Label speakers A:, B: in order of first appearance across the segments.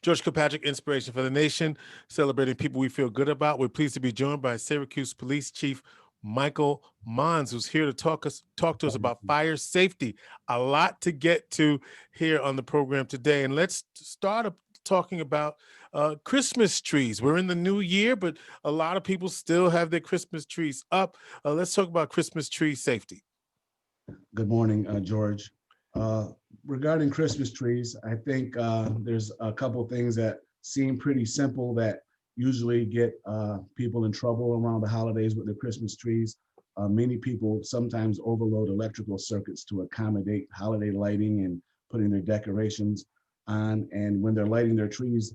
A: George Kilpatrick, Inspiration for the Nation, celebrating people we feel good about. We're pleased to be joined by Syracuse Police Chief Michael Monds, who's here to talk to us about fire safety. A lot to get to here on the program today. And let's start up talking about Christmas trees. We're in the new year, but a lot of people still have their Christmas trees up. Let's talk about Christmas tree safety.
B: Good morning, George. Uh, Regarding Christmas trees, I think there's a couple things that seem pretty simple that usually get people in trouble around the holidays with the Christmas trees. Many people sometimes overload electrical circuits to accommodate holiday lighting and putting their decorations on. And when they're lighting their trees,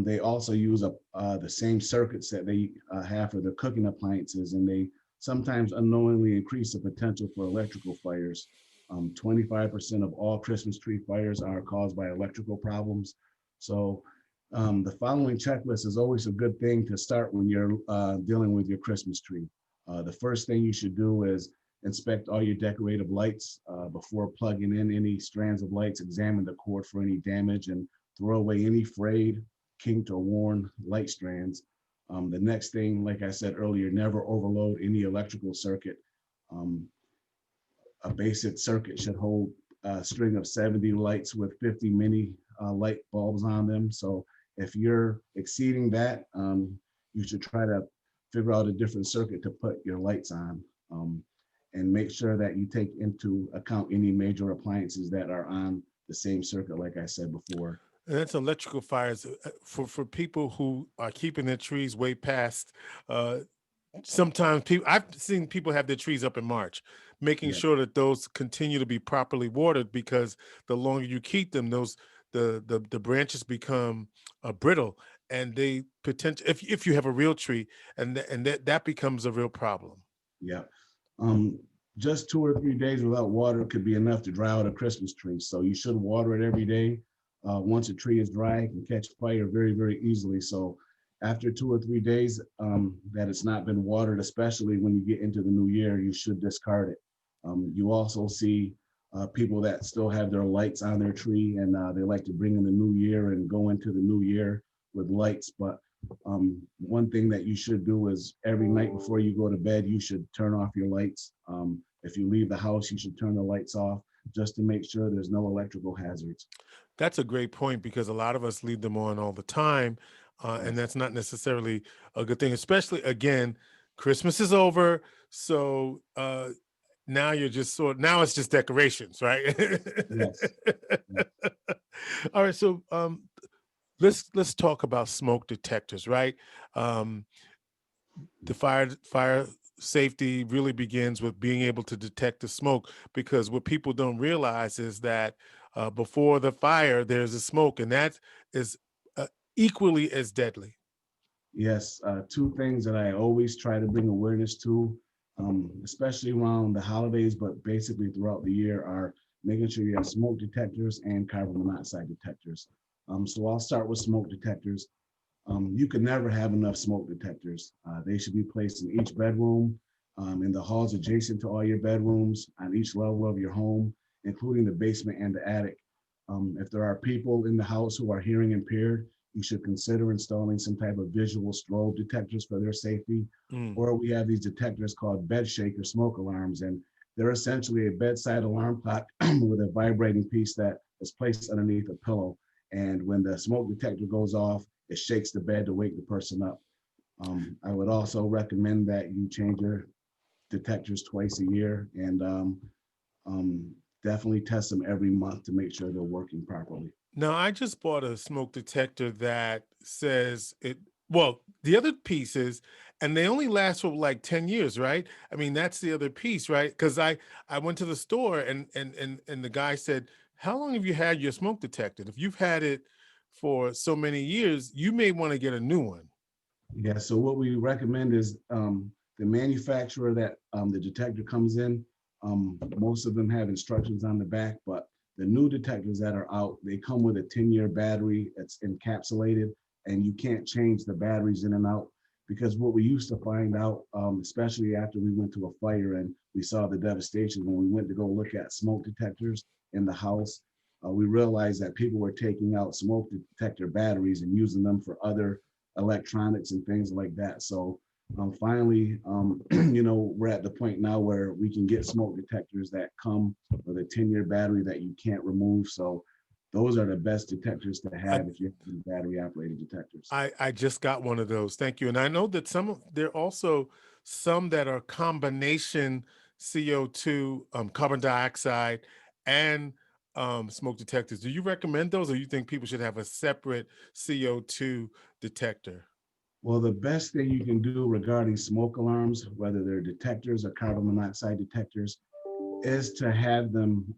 B: they also use the same circuits that they have for their cooking appliances, and they sometimes unknowingly increase the potential for electrical fires. 25% of all Christmas tree fires are caused by electrical problems. So the following checklist is always a good thing to start when you're dealing with your Christmas tree. The first thing you should do is inspect all your decorative lights before plugging in any strands of lights. Examine the cord for any damage and throw away any frayed, kinked, or worn light strands. The next thing, like I said earlier, never overload any electrical circuit. A basic circuit should hold a string of 70 lights with 50 mini light bulbs on them. So if you're exceeding that, you should try to figure out a different circuit to put your lights on, and make sure that you take into account any major appliances that are on the same circuit, like I said before.
A: And that's electrical fires for people who are keeping their trees way past. Uh, Sometimes people, I've seen people have their trees up in March, making
B: Yeah,
A: sure that those continue to be properly watered, because the longer you keep them, the branches become brittle, and they potential if you have a real tree, and that becomes a real problem.
B: yeah. Um, just 2 or 3 days without water could be enough to dry out a Christmas tree. So you should water it every day. Once a tree is dry, it can catch fire very, very easily. So after 2 or 3 days that it's not been watered, especially when you get into the new year, you should discard it. You also see people that still have their lights on their tree, and they like to bring in the new year and go into the new year with lights. But one thing that you should do is every night before you go to bed, you should turn off your lights. If you leave the house, you should turn the lights off just to make sure there's no electrical hazards.
A: That's a great point, because a lot of us leave them on all the time, and
B: Yes,
A: that's not necessarily a good thing. Especially, again, Christmas is over, so now you're just now it's just decorations, right?
B: yes, yes,
A: All right, so let's talk about smoke detectors, right? Um, the fire safety really begins with being able to detect the smoke, because what people don't realize is that before the fire there's a smoke, and that is uh, equally as deadly.
B: yes. Two things that I always try to bring awareness to, especially around the holidays, but basically throughout the year, are making sure you have smoke detectors and carbon monoxide detectors. So I'll start with smoke detectors. You can never have enough smoke detectors. They should be placed in each bedroom, in the halls adjacent to all your bedrooms, on each level of your home, including the basement and the attic. If there are people in the house who are hearing impaired, you should consider installing some type of visual strobe detectors for their safety.
A: Mm.
B: Or we have these detectors called bed shaker smoke alarms, and they're essentially a bedside alarm clock with a vibrating piece that is placed underneath a pillow. And when the smoke detector goes off, it shakes the bed to wake the person up. I would also recommend that you change your detectors twice a year, and um, definitely test them every month to make sure they're working properly.
A: Now, I just bought a smoke detector that says it. Well, the other piece is, and they only last for like 10 years, right? I mean, that's the other piece, right? Because I went to the store, and the guy said, "How long have you had your smoke detector? If you've had it for so many years, you may want to get a new one."
B: Yeah, so what we recommend is the manufacturer that the detector comes in, most of them have instructions on the back, but the new detectors that are out, they come with a 10-year battery that's encapsulated, and you can't change the batteries in and out. Because what we used to find out, especially after we went to a fire and we saw the devastation when we went to go look at smoke detectors in the house, we realized that people were taking out smoke detector batteries and using them for other electronics and things like that. So finally, we're at the point now where we can get smoke detectors that come with a 10-year battery that you can't remove. So those are the best detectors to
A: I,
B: have if you're using battery operated detectors.
A: I just got one of those. Thank you. And I know that there are also some that are combination CO2, carbon dioxide, and smoke detectors. Do you recommend those, or you think people should have a separate CO2 detector?
B: Well, the best thing you can do regarding smoke alarms, whether they're detectors or carbon monoxide detectors, is to have them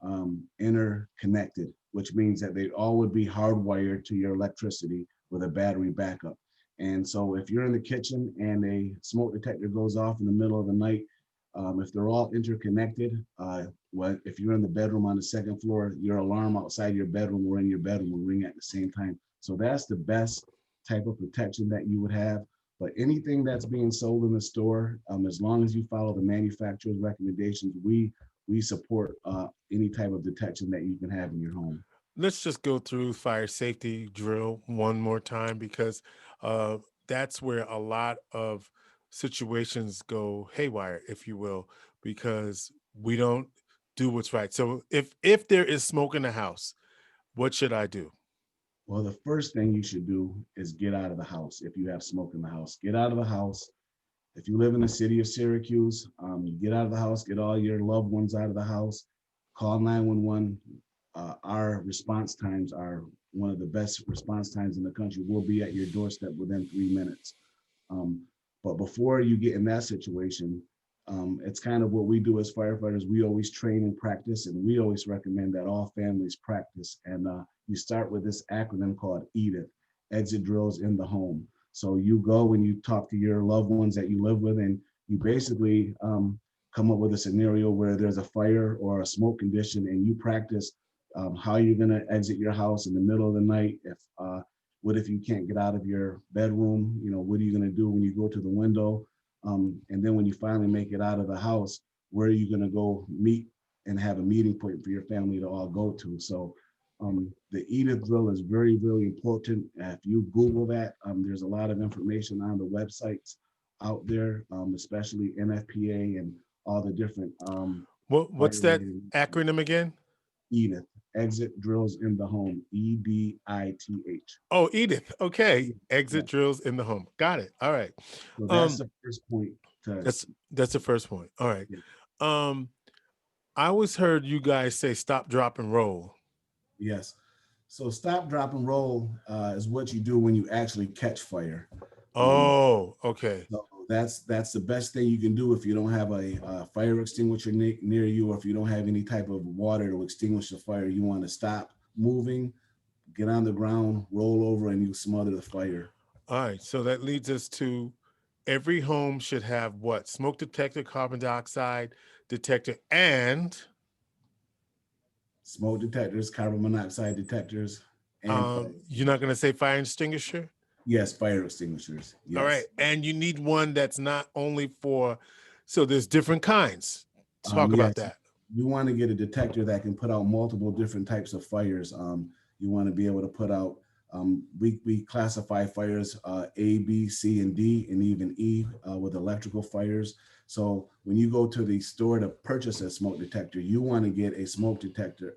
B: interconnected, which means that they all would be hardwired to your electricity with a battery backup. And so if you're in the kitchen and a smoke detector goes off in the middle of the night, if they're all interconnected, if you're in the bedroom on the second floor, your alarm outside your bedroom or in your bedroom will ring at the same time. So that's the best type of protection that you would have. But anything that's being sold in the store, as long as you follow the manufacturer's recommendations, we support any type of detection that you can have in your home.
A: Let's just go through fire safety drill one more time, because uh, that's where a lot of situations go haywire, if you will, because we don't do what's right. So if there is smoke in the house, what should I do?
B: Well, the first thing you should do is get out of the house. If you have smoke in the house, get out of the house. If you live in the city of Syracuse, you get out of the house, get all your loved ones out of the house, call 911. Our response times are one of the best response times in the country. We'll be at your doorstep within 3 minutes. Um, but before you get in that situation, it's kind of what we do as firefighters. We always train and practice, and we always recommend that all families practice. And you start with this acronym called EDIT, exit drills in the home. So you go and you talk to your loved ones that you live with, and you basically come up with a scenario where there's a fire or a smoke condition, and you practice how you're going to exit your house in the middle of the night. What if you can't get out of your bedroom? What are you going to do when you go to the window? And then when you finally make it out of the house, where are you going to go meet and have a meeting point for your family to all go to? So the EDIT drill is very, very important. If you Google that, there's a lot of information on the websites out there, especially NFPA and all the different
A: What's
B: fire
A: that
B: related
A: acronym again?
B: EDIT, exit drills in the home, EDITH.
A: Oh, Edith. Okay,
B: Yeah.
A: exit drills in the home. Got it. All right.
B: So that's
A: Um,
B: the first point to,
A: that's the first point. All right.
B: yeah,
A: Um, I always heard you guys say stop, drop, and roll.
B: yes. So stop, drop, and roll is what you do when you actually catch fire. Um,
A: Oh, okay.
B: so that's the best thing you can do if you don't have a fire extinguisher near you, or if you don't have any type of water to extinguish the fire. You want to stop moving, get on the ground, roll over, and you smother the fire.
A: All right. So that leads us to every home should have what? Smoke detector, carbon dioxide detector, and
B: Smoke detectors, carbon monoxide detectors, and fire
A: you're not going to
B: extinguishers.
A: say fire extinguisher?
B: Yes, fire extinguishers.
A: All right.
B: Yes.
A: And you need one that's not only for, so there's different kinds. Talk about
B: Yes,
A: that.
B: you want to get a detector that can put out multiple different types of fires. You want to be able to put out, we classify fires A, B, C, and D, and even E with electrical fires. So when you go to the store to purchase a smoke detector, you want to get a smoke detector.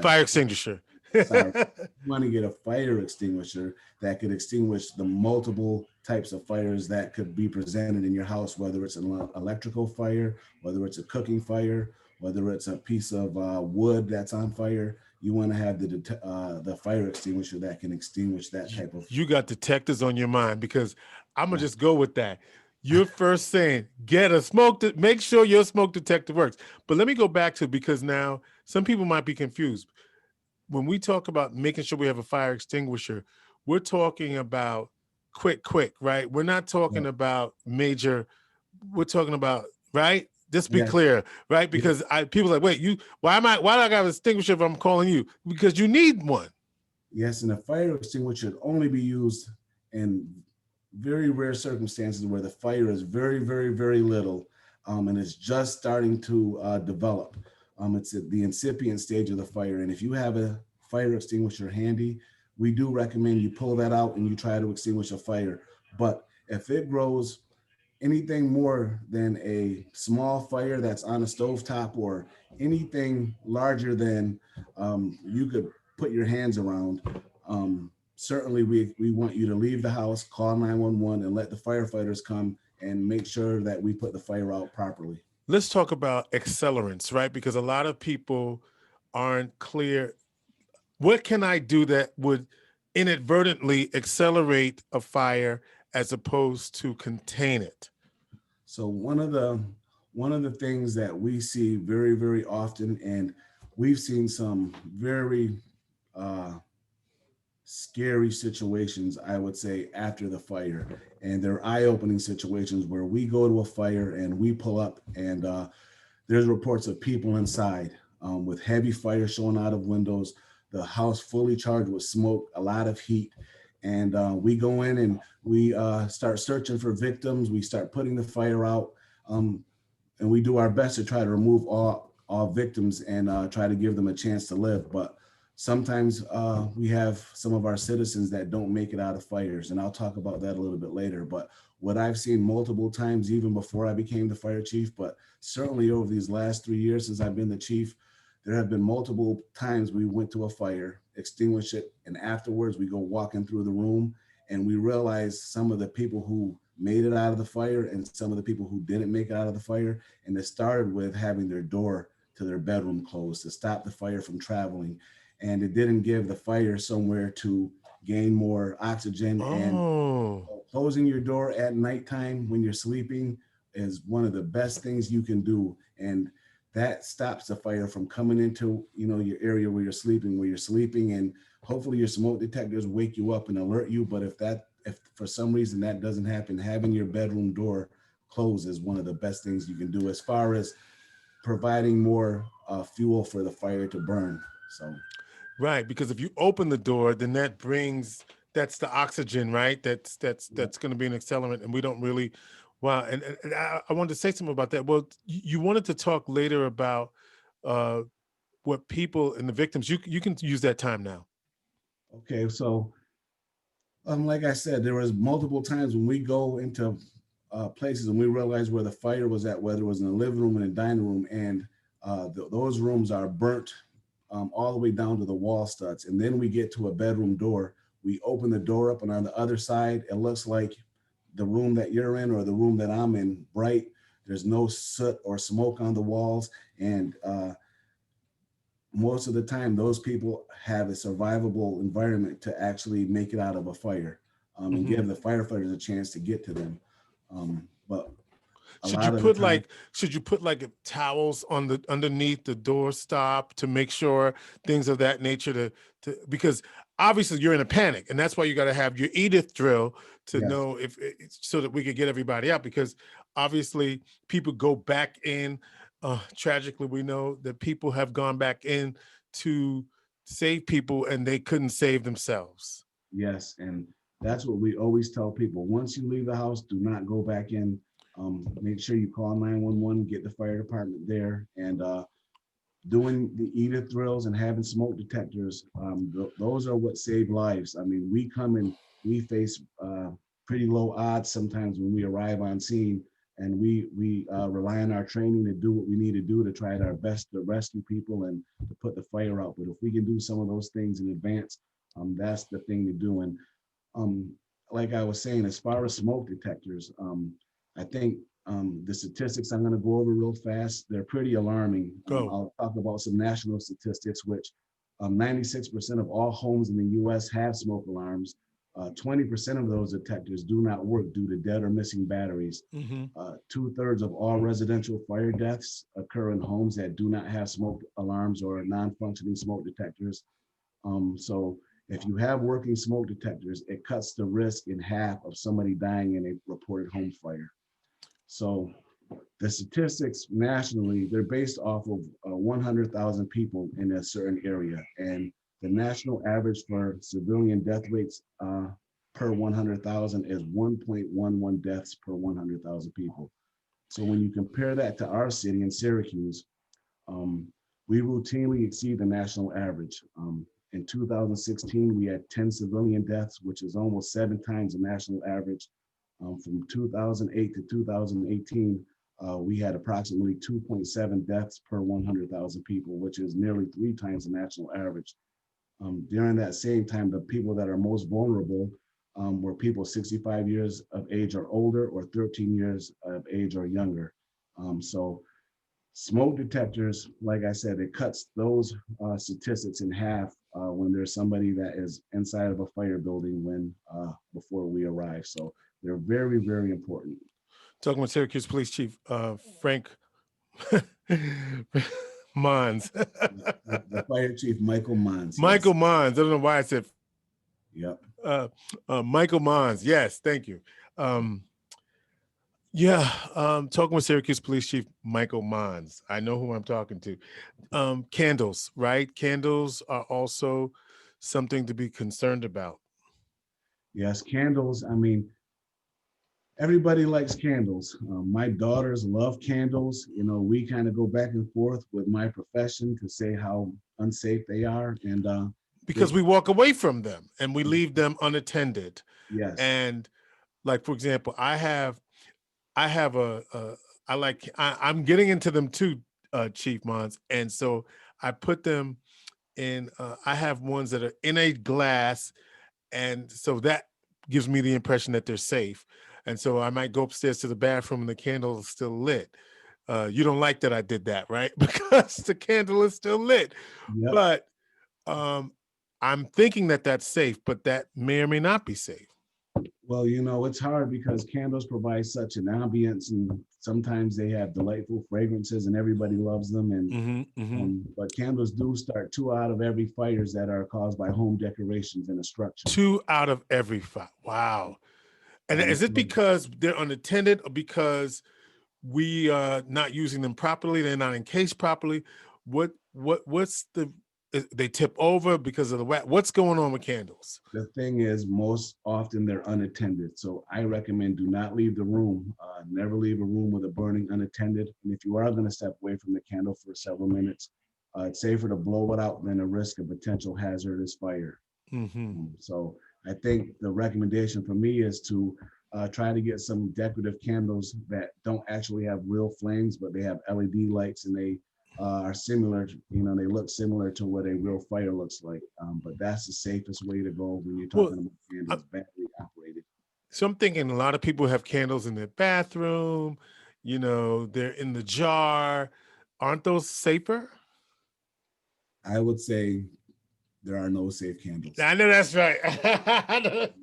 A: Fire extinguisher.
B: Sorry, you want to get a fire extinguisher that could extinguish the multiple types of fires that could be presented in your house, whether it's an electrical fire, whether it's a cooking fire, whether it's a piece of wood that's on fire. You want to have the fire extinguisher that can extinguish that type of.
A: You got detectors on your mind, because I'm gonna just go with that. You're first saying get a make sure your smoke detector works. But let me go back to, because now some people might be confused. When we talk about making sure we have a fire extinguisher, we're talking about quick, right? We're not
B: Yeah.
A: talking about major, we're talking about, right? Just be
B: Yes.
A: clear, right?
B: Yes.
A: Because people are like, wait, why do I got an extinguisher if I'm calling you? Because you need one.
B: Yes, and a fire extinguisher should only be used in very rare circumstances where the fire is very, very, very little, and it's just starting to develop. It's at the incipient stage of the fire, and if you have fire extinguisher handy, we do recommend you pull that out and you try to extinguish a fire. But if it grows anything more than a small fire that's on a stovetop or anything larger than you could put your hands around, certainly we want you to leave the house, call 911, and let the firefighters come and make sure that we put the fire out properly.
A: Let's talk about accelerants, right? Because a lot of people aren't clear. What can I do that would inadvertently accelerate a fire as opposed to contain it?
B: So one of the things that we see very, very often, and we've seen some very uh, scary situations, I would say, after the fire. And they're eye-opening situations where we go to a fire and we pull up and there's reports of people inside with heavy fire showing out of windows, the house fully charged with smoke, a lot of heat. And we go in and we start searching for victims. We start putting the fire out. And we do our best to try to remove all victims and try to give them a chance to live. But sometimes we have some of our citizens that don't make it out of fires, and I'll talk about that a little bit later. But what I've seen multiple times, even before I became the fire chief, but certainly over these last 3 years since I've been the chief, there have been multiple times we went to a fire, extinguish it, and afterwards we go walking through the room and we realize some of the people who made it out of the fire and some of the people who didn't make it out of the fire. And it started with having their door to their bedroom closed to stop the fire from traveling. And it didn't give the fire somewhere to gain more oxygen. And
A: Oh,
B: closing your door at nighttime when you're sleeping is one of the best things you can do. And that stops the fire from coming into, your area where you're sleeping, and hopefully your smoke detectors wake you up and alert you. But if for some reason that doesn't happen, having your bedroom door closed is one of the best things you can do as far as providing more fuel for the fire to burn. So
A: right. Because if you open the door, then that's the oxygen, right? That's going to be an accelerant, and we don't really. Wow. And I wanted to say something about that. Well, you wanted to talk later about uh, what people and the victims. You can use that time now.
B: okay, so like I said, there was multiple times when we go into places and we realize where the fire was at, whether it was in the living room and the dining room, and those rooms are burnt all the way down to the wall studs. And then we get to a bedroom door. We open the door up, and on the other side, it looks like the room that you're in or the room that I'm in, bright. There's no soot or smoke on the walls, and most of the time those people have a survivable environment to actually make it out of a fire, and
A: Mhm.
B: give the firefighters a chance to get to them. But a
A: Should you
B: lot of the
A: put
B: time,
A: like towels on the underneath the door stop to make sure things of that nature to because obviously you're in a panic, and that's why you got to have your Edith drill to
B: yes,
A: know if so that we could get everybody out, because obviously people go back in. Tragically, we know that people have gone back in to save people and they couldn't save themselves.
B: yes, and that's what we always tell people. Once you leave the house, do not go back in. Make sure you call 911, get the fire department there, and doing the Edith drills and having smoke detectors, those are what save lives. I mean, we come and we face pretty low odds sometimes when we arrive on scene, and we rely on our training to do what we need to do to try our best to rescue people and to put the fire out. But if we can do some of those things in advance, that's the thing to do. And um, like I was saying, as far as smoke detectors, I think the statistics I'm going to go over real fast, they're pretty alarming.
A: Go.
B: I'll talk about some national statistics, which 96% of all homes in the US have smoke alarms. 20% of those detectors do not work due to dead or missing batteries.
A: Hmm.
B: 2/3 of all residential fire deaths occur in homes that do not have smoke alarms or non-functioning smoke detectors. So if you have working smoke detectors, it cuts the risk in half of somebody dying in a reported home fire. So the statistics nationally, they're based off of 100,000 people in a certain area. And the national average for civilian death rates per 100,000 is 1.11 deaths per 100,000 people. So when you compare that to our city in Syracuse, um, we routinely exceed the national average. In 2016, we had 10 civilian deaths, which is almost 7 times the national average. From 2008 to 2018, we had approximately 2.7 deaths per 100,000 people, which is nearly 3 times the national average. During that same time, the people that are most vulnerable were people 65 years of age or older, or 13 years of age or younger. So smoke detectors, like I said, it cuts those statistics in half when there's somebody that is inside of a fire building before we arrive. So they're very, very important.
A: Talking with Syracuse Police Chief Frank Monds.
B: The fire chief, Michael Monds.
A: Michael
B: Yes.
A: Monds. I don't know why I said
B: Yep.
A: Michael Monds. Yes, thank you. Talking with Syracuse Police Chief Michael Monds. I know who I'm talking to. Candles, right? Candles are also something to be concerned about.
B: Yes, candles. I mean, everybody likes candles. My daughters love candles. You know, we kind of go back and forth with my profession to say how unsafe they are. And
A: because we walk away from them and we leave them unattended.
B: yes.
A: And like, for example, I'm getting into them too, Chief Monds. And so I put them in, I have ones that are in a glass. And so that gives me the impression that they're safe. And so I might go upstairs to the bathroom and the candle is still lit. You don't like that I did that, right? Because the candle is still lit.
B: Yep.
A: But I'm thinking that that's safe, but that may or may not be safe.
B: Well, you know, it's hard because candles provide such an ambience, and sometimes they have delightful fragrances and everybody loves them. And but candles do start 2 out of every fires that are caused by home decorations in a structure.
A: 2 out of every 5. Wow. And is it because they're unattended, or because we are not using them properly? They're not encased properly. What's they tip over because of the wet? What's going on with candles?
B: The thing is, most often they're unattended. So I recommend do not leave the room. Never leave a room with a burning unattended. And if you are going to step away from the candle for several minutes, it's safer to blow it out than to risk a potential hazardous fire. So I think the recommendation for me is to try to get some decorative candles that don't actually have real flames, but they have LED lights, and they are similar, you know, they look similar to what a real fire looks like. But that's the safest way to go when you're talking about candles battery operated.
A: So I'm thinking a lot of people have candles in their bathroom, you know, they're in the jar. Aren't those safer?
B: I would say there are no safe candles.
A: I know that's right.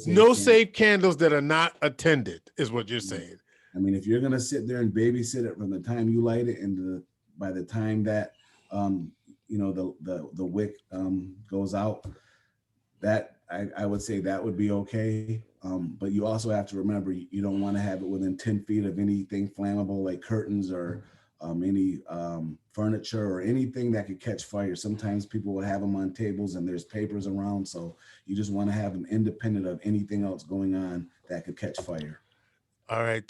A: No safe candles that are not attended is what you're saying.
B: I mean, if you're going to sit there and babysit it from the time you light it and by the time that you know, the wick goes out, that I would say that would be okay. But you also have to remember, you don't want to have it within 10 feet of anything flammable like curtains or any furniture or anything that could catch fire. Sometimes people will have them on tables and there's papers around, so you just want to have them independent of anything else going on that could catch fire.
A: All right,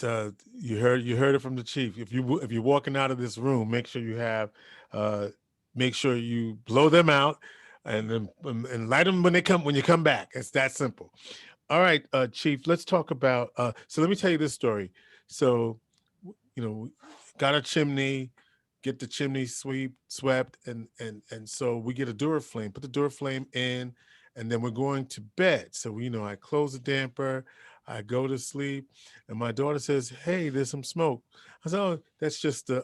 A: you heard it from the chief. If you're walking out of this room, make sure you blow them out, and light them when you come back. It's that simple. All right, Chief. Let's talk about. So let me tell you this story. So, you know, got a chimney, get the chimney swept, and so we get a Duraflame. Put the Duraflame in, and then we're going to bed. So I close the damper. I go to sleep, and my daughter says, "Hey, there's some smoke." I said, "Oh, that's just the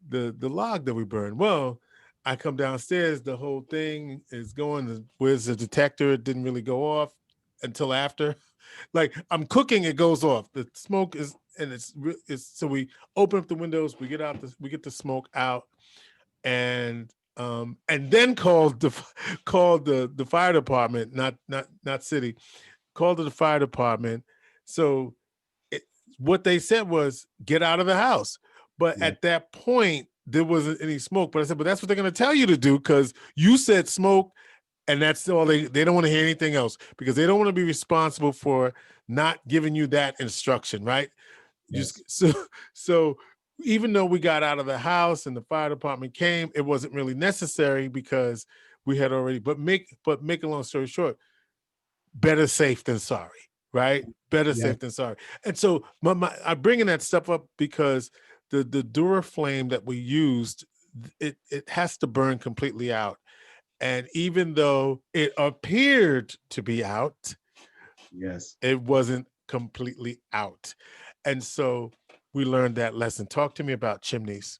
A: log that we burned." Well, I come downstairs, the whole thing is going. Where's the detector? It didn't really go off until after. Like I'm cooking, it goes off. The smoke is, and it's so we open up the windows, we get the smoke out, and then called the fire department, not city, called the fire department. So what they said was get out of the house. But at that point, there wasn't any smoke. But I said, but that's what they're going to tell you to do, because you said smoke, and that's all they don't want to hear anything else, because they don't want to be responsible for not giving you that instruction, right?
B: Yes.
A: So even though we got out of the house and the fire department came, it wasn't really necessary because we had already, but make a long story short, better safe than sorry, right? Better
B: Yeah,
A: safe than sorry. And so I'm bringing that stuff up because the Duraflame that we used, it has to burn completely out. And even though it appeared to be out,
B: yes.
A: it wasn't completely out. And so we learned that lesson. Talk to me about chimneys.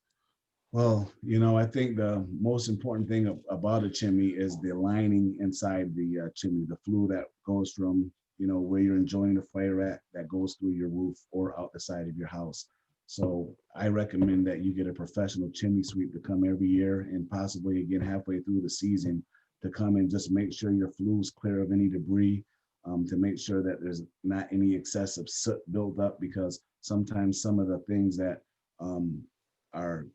B: Well, I think the most important thing about a chimney is the lining inside the chimney, the flue that goes from, where you're enjoying the fire at, that goes through your roof or out the side of your house. So I recommend that you get a professional chimney sweep to come every year, and possibly again halfway through the season, to come and just make sure your flue is clear of any debris, to make sure that there's not any excessive soot built up, because sometimes some of the things that um, are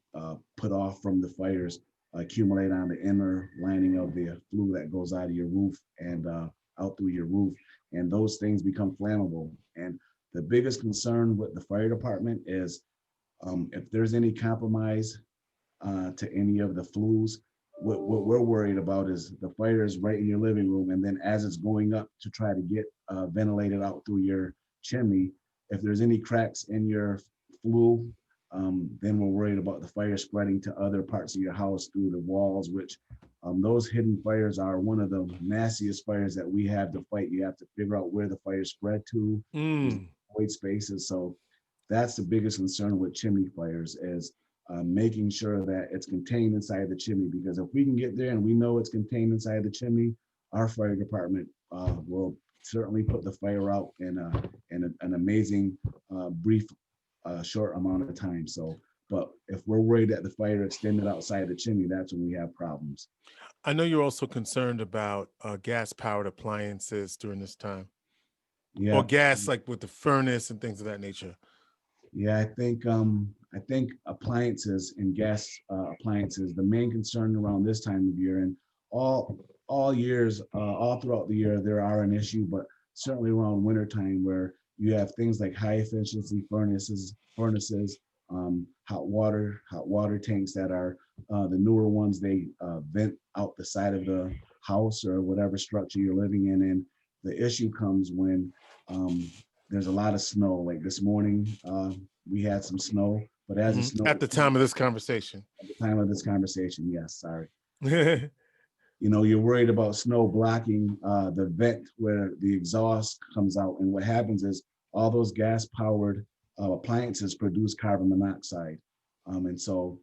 B: put off from the fires accumulate on the inner lining of the flue that goes out of your roof and out through your roof, and those things become flammable. And the biggest concern with the fire department is if there's any compromise to any of the flues, what we're worried about is the fire is right in your living room, and then as it's going up to try to get ventilated out through your chimney, if there's any cracks in your flue, then we're worried about the fire spreading to other parts of your house through the walls, which those hidden fires are one of the nastiest fires that we have to fight. You have to figure out where the fire spread to,
A: Mm.
B: void spaces. So that's the biggest concern with chimney fires, is making sure that it's contained inside the chimney. Because if we can get there and we know it's contained inside the chimney, our fire department will certainly put the fire out in an amazing brief short amount of time. So, but if we're worried that the fire extended outside the chimney, that's when we have problems.
A: I know you're also concerned about gas-powered appliances during this time, or
B: Yeah,
A: gas, like with the furnace and things of that nature.
B: yeah, I think appliances and gas appliances, the main concern around this time of year, and all years, all throughout the year, there are an issue, but certainly around winter time, where you have things like high efficiency furnaces, hot water tanks that are the newer ones. They vent out the side of the house or whatever structure you're living in, and the issue comes when um, there's a lot of snow. Like this morning, we had some snow, but as the snow
A: At the time of this conversation.
B: at the time of this conversation, yes, sorry. You're worried about snow blocking the vent where the exhaust comes out, and what happens is all those gas-powered appliances produce carbon monoxide, and so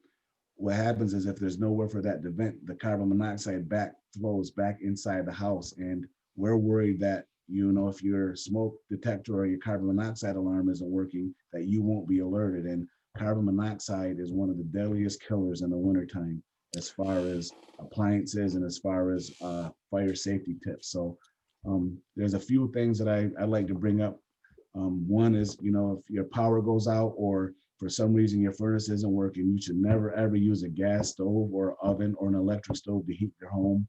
B: what happens is if there's nowhere for that to vent, the carbon monoxide back flows back inside the house. And we're worried that, if your smoke detector or your carbon monoxide alarm isn't working, that you won't be alerted. And carbon monoxide is one of the deadliest killers in the wintertime, as far as appliances and as far as fire safety tips. So there's a few things that I like to bring up. One is, if your power goes out or for some reason your furnace isn't working, you should never ever use a gas stove or oven or an electric stove to heat your home.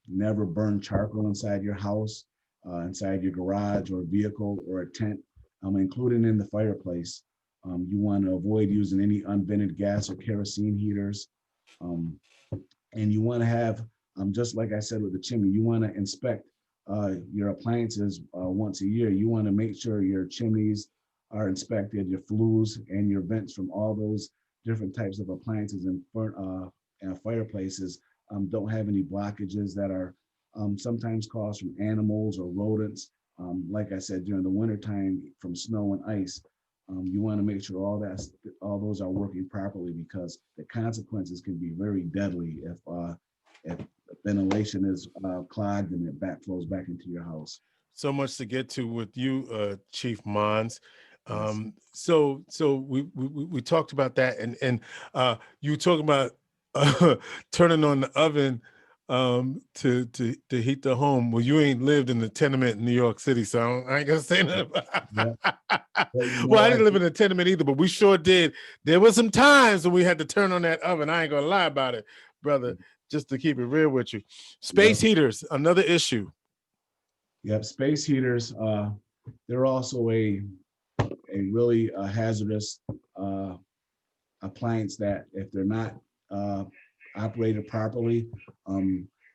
B: Never burn charcoal inside your house, inside your garage or vehicle or a tent, including in the fireplace. You want to avoid using any unvented gas or kerosene heaters. Um, and you want to have, just like I said with the chimney, you want to inspect your appliances once a year. You want to make sure your chimneys are inspected, your flues and your vents from all those different types of appliances and fireplaces don't have any blockages that are sometimes caused from animals or rodents. Like I said, during the wintertime from snow and ice, you want to make sure all those are working properly, because the consequences can be very deadly if ventilation is clogged and it flows back into your house.
A: So much to get to with you, Chief Monds.
B: Yes.
A: So we talked about that, and you talking about turning on the oven to heat the home. Well, you ain't lived in the tenement in New York City, so I ain't gonna say nothing.
B: Yeah. But
A: Well, I
B: I
A: didn't live
B: think,
A: in a tenement either, but we sure did. There was some times when we had to turn on that oven. I ain't gonna lie about it, brother. Just to keep it real with you,
B: yeah.
A: space heaters, another issue.
B: Yep. Space heaters, they're also a really hazardous appliance that if they're not operated properly,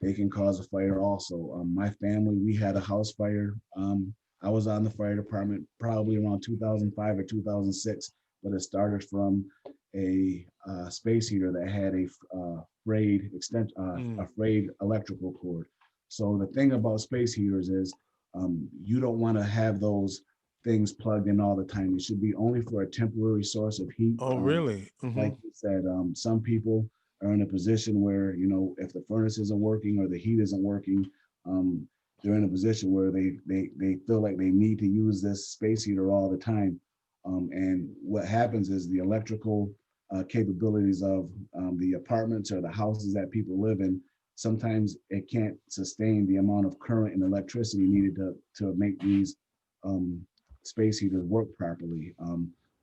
B: they can cause a fire also. My family, we had a house fire. I was on the fire department probably around 2005 or 2006, but it started from a space heater that had a frayed electrical cord. So the thing about space heaters is you don't want to have those things plugged in all the time. It should be only for a temporary source of heat.
A: Oh, really?
B: Like you said, some people are in a position where, you know, if the furnace isn't working or the heat isn't working, they're in a position where they feel like they need to use this space heater all the time. And what happens is the electrical capabilities of the apartments or the houses that people live in, sometimes it can't sustain the amount of current and electricity needed to make these space heaters work properly.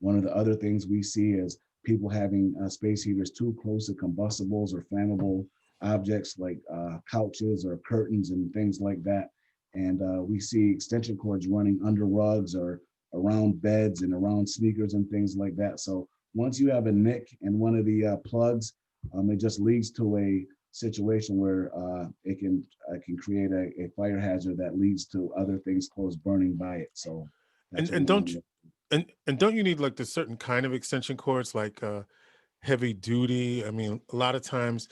B: One of the other things we see is people having space heaters too close to combustibles or flammable objects like couches or curtains and things like that. And we see extension cords running under rugs or around beds and around sneakers and things like that. So once you have a nick in one of the plugs, it just leads to a situation where it can create a fire hazard that leads to other things close burning by it. So that's what
A: And
B: we
A: don't
B: want
A: you,
B: to.
A: and don't you need like the certain kind of extension cords, like heavy duty? I mean, a lot of times,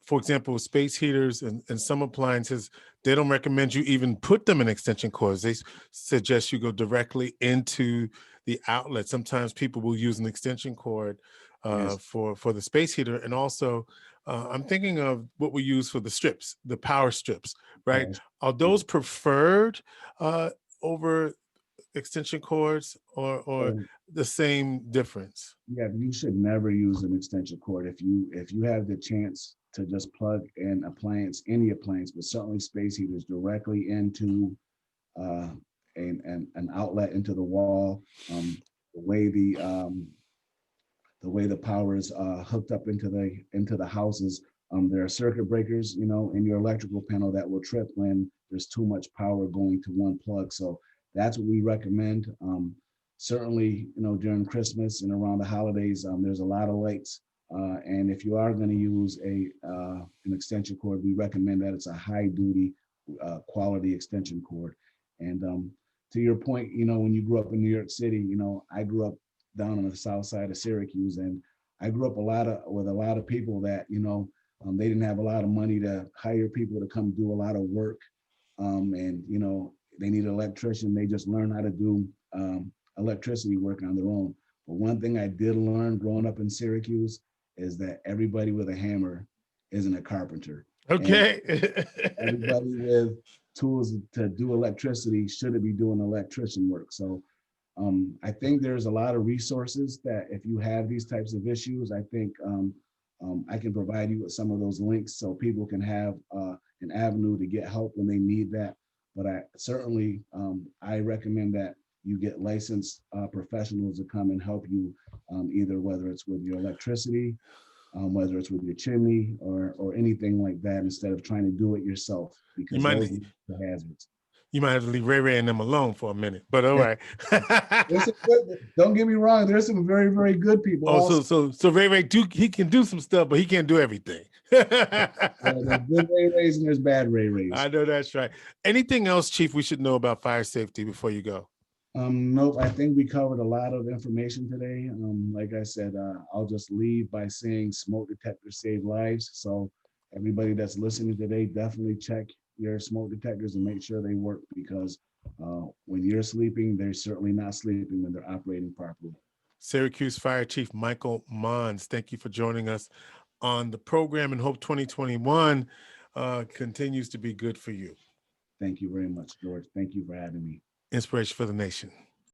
A: for example, space heaters and some appliances, they don't recommend you even put them in extension cords. They suggest you go directly into the outlet. Sometimes people will use an extension cord
B: Yes,
A: for the space heater. And also, I'm thinking of what we use for the strips, the power strips, right? Are those preferred over extension cords, or
B: so
A: the same difference?
B: yeah, you should never use an extension cord. If you have the chance to just plug an appliance, any appliance, but certainly space heaters directly into uh, an outlet into the wall, the way the way the power is hooked up into the houses. There are circuit breakers, you know, in your electrical panel that will trip when there's too much power going to one plug. So that's what we recommend. Certainly, you know, during Christmas and around the holidays, there's a lot of lights. And if you are going to use an extension cord, we recommend that it's a high duty quality extension cord. And to your point, you know, when you grew up in New York City, you know, I grew up down on the south side of Syracuse, and I grew up with a lot of people that, you know, they didn't have a lot of money to hire people to come do a lot of work, and you know, they need an electrician. They just learn how to do electricity work on their own. But one thing I did learn growing up in Syracuse is that everybody with a hammer isn't a carpenter, and
A: Okay.
B: everybody with tools to do electricity shouldn't be doing electrician work. So I think there's a lot of resources that if you have these types of issues, I think I can provide you with some of those links so people can have an avenue to get help when they need that. But I certainly, I recommend that you get licensed professionals to come and help you, either whether it's with your electricity, whether it's with your chimney or anything like that, instead of trying to do it yourself,
A: you
B: because
A: might
B: those are the hazards.
A: you might have to leave Ray Ray and them alone for a minute, but all right.
B: There's some good, don't get me wrong, there's some very, very good people
A: Oh,
B: also.
A: so Ray Ray he can do some stuff, but he can't do everything.
B: There's good Ray Rays and there's bad Ray Rays.
A: I know that's right. Anything else, Chief, we should know about fire safety before you go?
B: Nope, I think we covered a lot of information today. Like I said, I'll just leave by saying smoke detectors save lives. So everybody that's listening today, definitely check your smoke detectors and make sure they work, because when you're sleeping, they're certainly not sleeping when they're operating properly.
A: Syracuse Fire Chief Michael Monds, thank you for joining us on the program, and hope 2021 continues to be good for you.
B: Thank you very much, George. Thank you for having me.
A: Inspiration for the nation.